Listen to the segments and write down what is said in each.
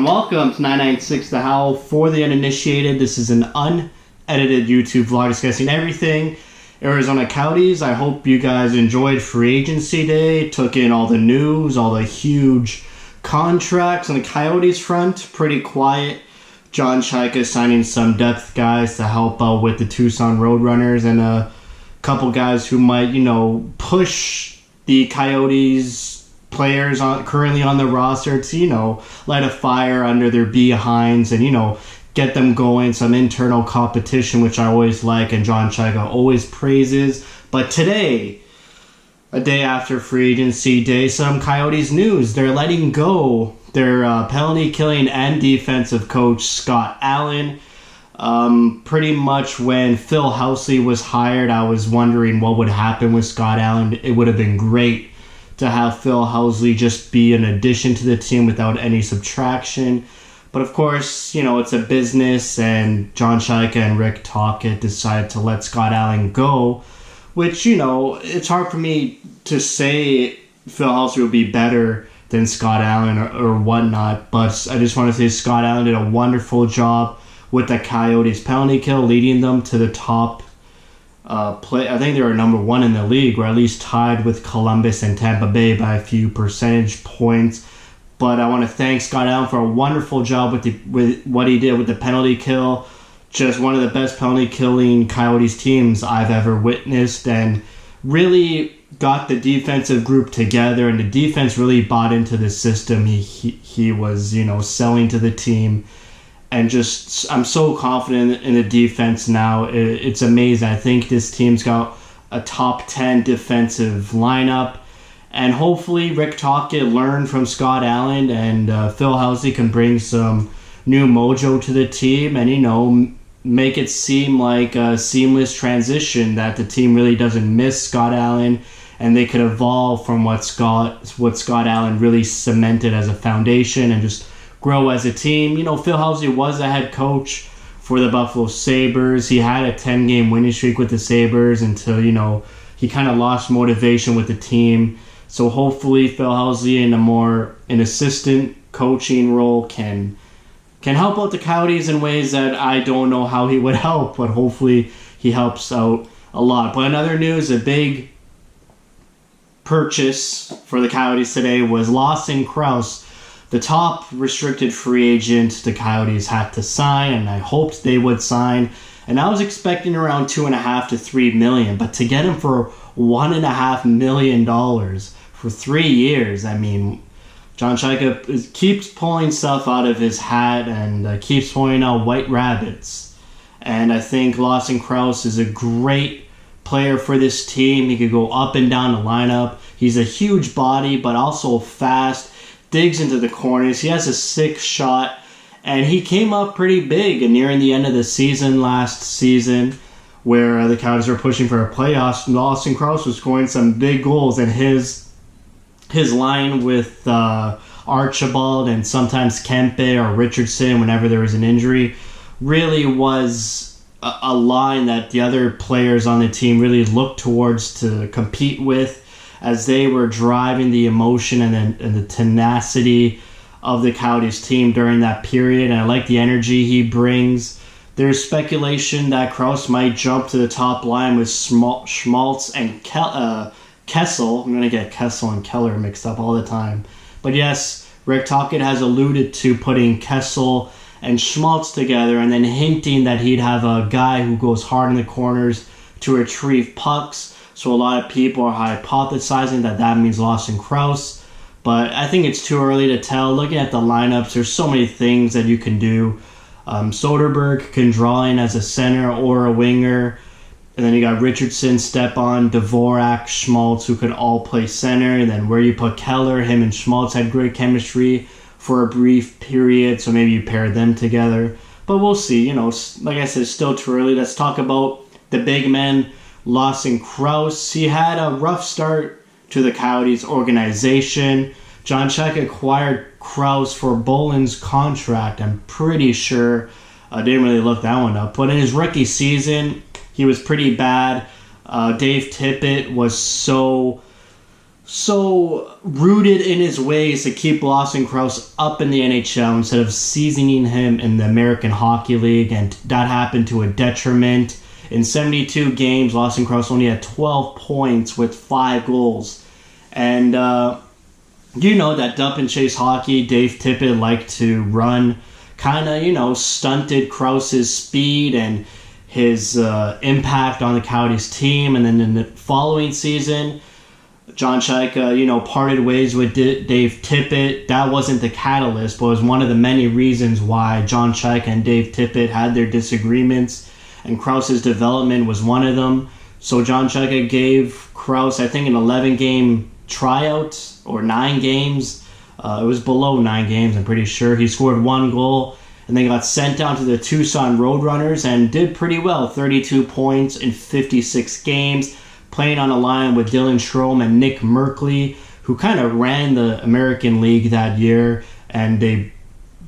welcome to 996 The Howl for the uninitiated. This is an unedited YouTube vlog discussing everything Arizona Coyotes. I hope you guys enjoyed free agency day, took in all the news, all the huge contracts on the Coyotes front. Pretty quiet. John Chayka signing some depth guys to help out with the Tucson Roadrunners and a couple guys who might, push the Coyotes players currently on the roster to, light a fire under their behinds and, get them going, some internal competition, which I always like and John Chayka always praises. But today, a day after free agency day, some Coyotes news. They're letting go their penalty killing and defensive coach, Scott Allen. Pretty much when Phil Housley was hired, I was wondering what would happen with Scott Allen. It would have been great to have Phil Housley just be an addition to the team without any subtraction. But of course, it's a business, and John Chayka and Rick Tocchet decided to let Scott Allen go, which, it's hard for me to say Phil Housley would be better than Scott Allen or whatnot, but I just want to say Scott Allen did a wonderful job with the Coyotes penalty kill, leading them to the top play. I think they were number one in the league, or at least tied with Columbus and Tampa Bay by a few percentage points. But I want to thank Scott Allen for a wonderful job with what he did with the penalty kill. Just one of the best penalty killing Coyotes teams I've ever witnessed, and really got the defensive group together, and the defense really bought into the system he was selling to the team. And just, I'm so confident in the defense now. It's amazing. I think this team's got a top 10 defensive lineup. And hopefully Rick Tocchet learned from Scott Allen, and Phil Housley can bring some new mojo to the team and, make it seem like a seamless transition, that the team really doesn't miss Scott Allen, and they could evolve from what Scott Allen really cemented as a foundation and just grow as a team. Phil Housley was a head coach for the Buffalo Sabres. He had a 10-game winning streak with the Sabres until, he kind of lost motivation with the team. So hopefully Phil Housley in an assistant coaching role can help out the Coyotes in ways that I don't know how he would help, but hopefully he helps out a lot. But in other news, a big purchase for the Coyotes today was Lawson Crouse, the top restricted free agent the Coyotes had to sign, and I hoped they would sign. And I was expecting around $2.5 to $3 million, but to get him for $1.5 million for 3 years, I mean, John Chayka keeps pulling stuff out of his hat and keeps pointing out white rabbits. And I think Lawson Crouse is a great player for this team. He could go up and down the lineup. He's a huge body, but also fast. Digs into the corners. He has a sick shot, and he came up pretty big nearing the end of the season last season, where the Coyotes were pushing for a playoffs. Lawson Crouse was scoring some big goals, and his line with Archibald and sometimes Kempe or Richardson whenever there was an injury really was a line that the other players on the team really looked towards to compete with, as they were driving the emotion and the tenacity of the Coyotes team during that period. And I like the energy he brings. There's speculation that Crouse might jump to the top line with Schmaltz and Kessel. I'm going to get Kessel and Keller mixed up all the time. But yes, Rick Tocchet has alluded to putting Kessel and Schmaltz together and then hinting that he'd have a guy who goes hard in the corners to retrieve pucks. So a lot of people are hypothesizing that means Lawson Crouse. But I think it's too early to tell. Looking at the lineups, there's so many things that you can do. Soderberg can draw in as a center or a winger. And then you got Richardson, Stepan, Dvorak, Schmaltz, who could all play center. And then where you put Keller, him and Schmaltz had great chemistry for a brief period. So maybe you pair them together. But we'll see. Like I said, it's still too early. Let's talk about the big man, Lawson Crouse. He had a rough start to the Coyotes organization. John Chayka acquired Crouse for Boland's contract, I'm pretty sure. I didn't really look that one up. But in his rookie season, he was pretty bad. Dave Tippett was so so rooted in his ways to keep Lawson Crouse up in the NHL instead of seasoning him in the American Hockey League, and that happened to a detriment. In 72 games, Lawson Crouse only had 12 points with 5 goals. And you know that dump and chase hockey, Dave Tippett liked to run, kind of, stunted Crouse's speed and his impact on the Coyotes team. And then in the following season, John Chayka, parted ways with Dave Tippett. That wasn't the catalyst, but it was one of the many reasons why John Chayka and Dave Tippett had their disagreements, and Crouse's development was one of them. So John Chayka gave Crouse, I think, an 11-game tryout, or 9 games. It was below 9 games, I'm pretty sure. He scored 1 goal, and then got sent down to the Tucson Roadrunners and did pretty well. 32 points in 56 games, playing on a line with Dylan Strome and Nick Merkley, who kind of ran the American League that year, and they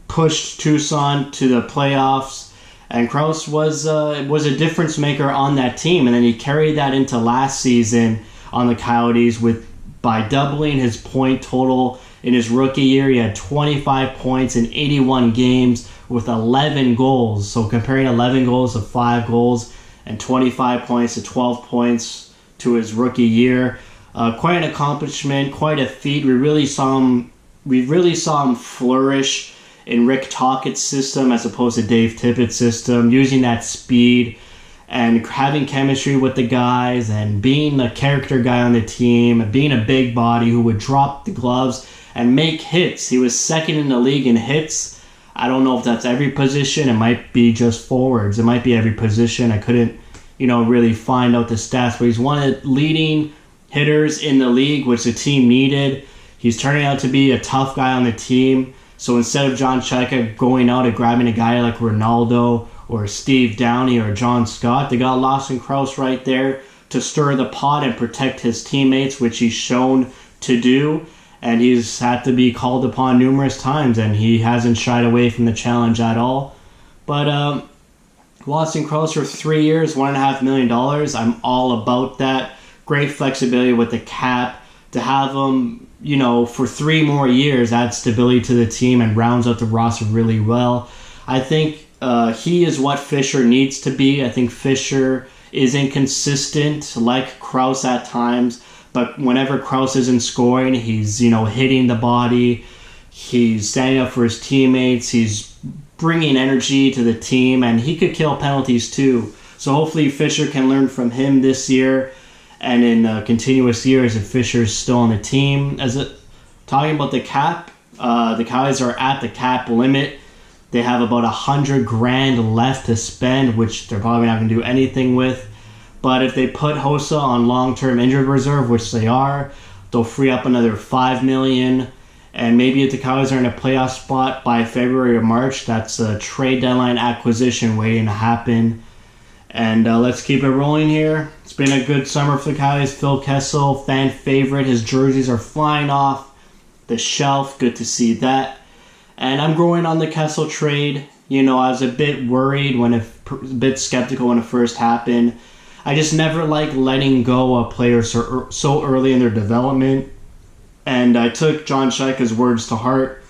pushed Tucson to the playoffs. And Crouse was a difference maker on that team, and then he carried that into last season on the Coyotes by doubling his point total in his rookie year. He had 25 points in 81 games with 11 goals. So comparing 11 goals to 5 goals and 25 points to 12 points to his rookie year, quite an accomplishment, quite a feat. We really saw him flourish in Rick Tockett's system as opposed to Dave Tippett's system, using that speed and having chemistry with the guys and being a character guy on the team and being a big body who would drop the gloves and make hits. He was second in the league in hits. I don't know if that's every position. It might be just forwards. It might be every position. I couldn't, really find out the stats, but he's one of the leading hitters in the league, which the team needed. He's turning out to be a tough guy on the team. So instead of John Chayka going out and grabbing a guy like Ronaldo or Steve Downey or John Scott, they got Lawson Crouse right there to stir the pot and protect his teammates, which he's shown to do. And he's had to be called upon numerous times, and he hasn't shied away from the challenge at all. But Lawson Crouse for 3 years, $1.5 million. I'm all about that. Great flexibility with the cap. To have him, for 3 more years, add stability to the team and rounds out the roster really well. I think he is what Fisher needs to be. I think Fisher is inconsistent, like Crouse at times. But whenever Crouse isn't scoring, he's, hitting the body. He's standing up for his teammates. He's bringing energy to the team, and he could kill penalties too. So hopefully Fisher can learn from him this year and in continuous years if Fisher's still on the team. Talking about the cap, the Coyotes are at the cap limit. They have about $100,000 left to spend, which they're probably not going to do anything with. But if they put Hossa on long-term injured reserve, which they are, they'll free up another $5 million. And maybe if the Coyotes are in a playoff spot by February or March, that's a trade deadline acquisition waiting to happen. And let's keep it rolling here. It's been a good summer for the Coyotes. Phil Kessel, fan favorite. His jerseys are flying off the shelf. Good to see that. And I'm growing on the Kessel trade. I was a bit worried a bit skeptical when it first happened. I just never like letting go of players so early in their development. And I took John Chayka's words to heart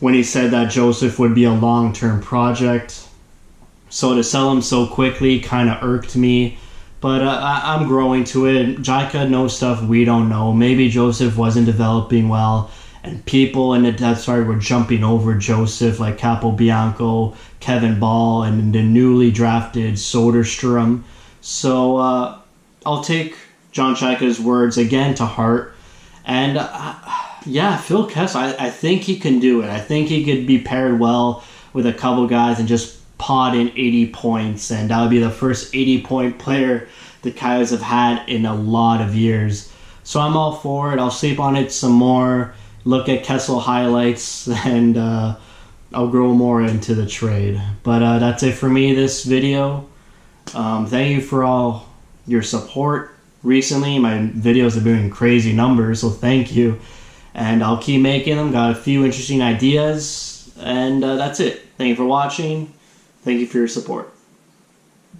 when he said that Joseph would be a long-term project. So to sell him so quickly kind of irked me. But I'm growing to it. Chayka knows stuff we don't know. Maybe Joseph wasn't developing well, and people in the depth chart were jumping over Joseph, like Capobianco, Kevin Ball, and the newly drafted Soderstrom. So I'll take John Chayka's words again to heart. And Phil Kessel, I think he can do it. I think he could be paired well with a couple guys and just pot in 80 points. And that would be the first 80-point player the Coyotes have had in a lot of years. So I'm all for it. I'll sleep on it some more, look at Kessel highlights, and I'll grow more into the trade. But that's it for me this video. Thank you for all your support recently. My videos have been doing crazy numbers, so thank you. And I'll keep making them. Got a few interesting ideas. And that's it. Thank you for watching. Thank you for your support.